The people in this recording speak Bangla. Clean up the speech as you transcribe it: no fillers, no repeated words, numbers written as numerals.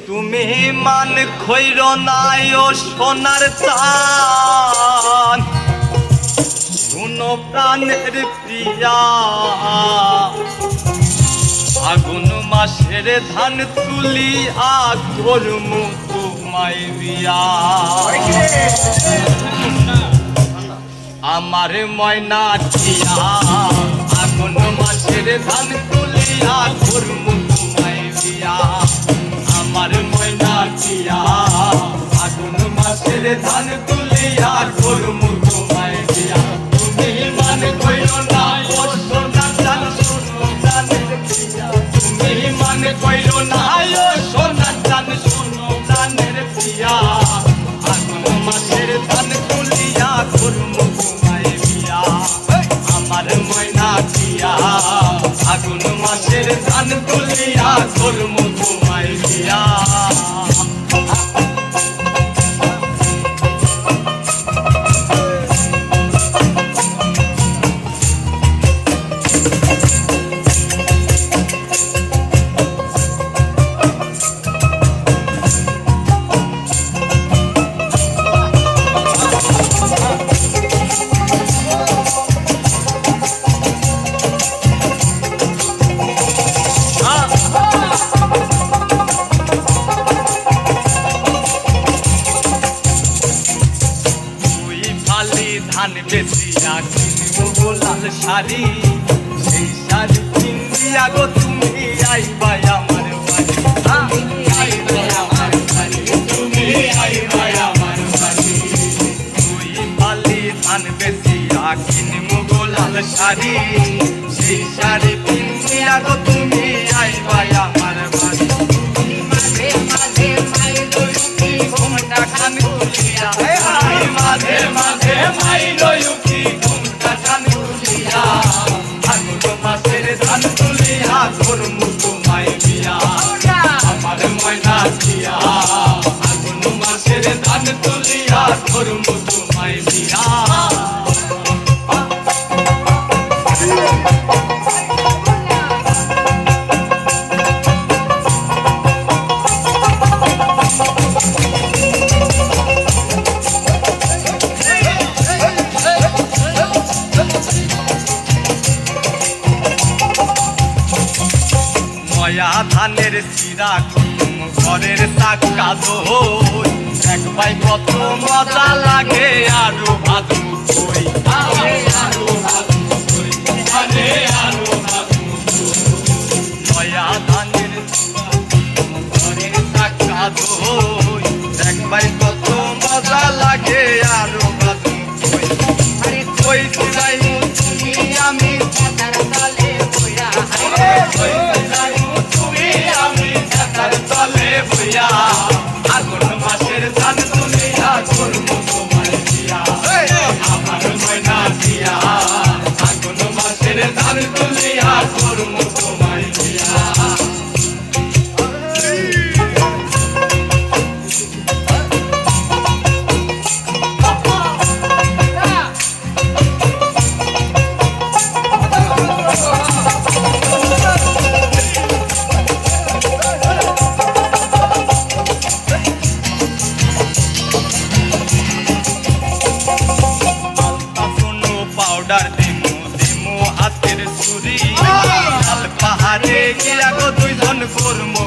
তুমি মান খৈর নাই ও সোনার চান, শুনো প্রাণের প্রিয়া, আগুন মাসের ধান তুলি করমু তোমায় বিয়া। আমার ময়না টিয়া, আগুন মাসের ধান তুলিয়া করমু তোমায় বিয়া। আমার ময়না টিয়া, আগুন মাসের ধান তুলিয়া করমু তোমায় বিয়া। তুমি মান কইরো না ও সোনার চান, শোনো প্রাণের প্রিয়া। তুমি মান কইরো না ও সোনার চান, শোনো প্রাণের প্রিয়া। আগুন মাসের ধান তুলিয়া করমু তোমায় বিয়া। আমার ময়না টিয়া, আগুন মাসের ধান তুলিয়া করমু তোমায় বিয়া। ধান বেচিয়া কিনবো লাল শাড়ি, সেই শাড়ি কিনিয়া গো তুমি আইবা আমার বাড়ি। আইবা আমার বাড়ি, তুমি আইবা আমার বাড়ি। দুই বালি ধান বেচিয়া কিনবো গো লাল শাড়ি, সেই শাড়ি কিনিয়া গো তুমি আইবা আমার বাড়ি। মাঝে মাঝে মাইলো কি ঘুমটা খান তুলিয়া, মাঝে মাঝে মাইলো কি ঘুমটা খান তুলিয়া। আগুন মাসের ধান তুলিয়া করমু তোমায় বিয়া। আমার ময়না টিয়া, আগুন মাসের ধান তুলিয়া করমু তোমায় বিয়া। নয়া ধানের শিরা কুটুম ঘরের টাকা দই, এক ভাই কত মজা লাগে আরো ভাত মুখই। নয়া ধানের ঘরের টাকা দই, এক ভাই কত মজা লাগে আরো ভাত মুখই। কই সিলাই মুচি আমি ছাতার তলে বইয়া, আগুন মাসের ধান তুলিয়া করমু তোমায় বিয়া। আমার ময়না টিয়া, আগুন মাসের ধান তুলিয়া করমু তোমায় বিয়া। পাউডার দিমু দিমু হাতের ছুরি, লাল পাহাড়ে গিয়া গো দুইজন করমু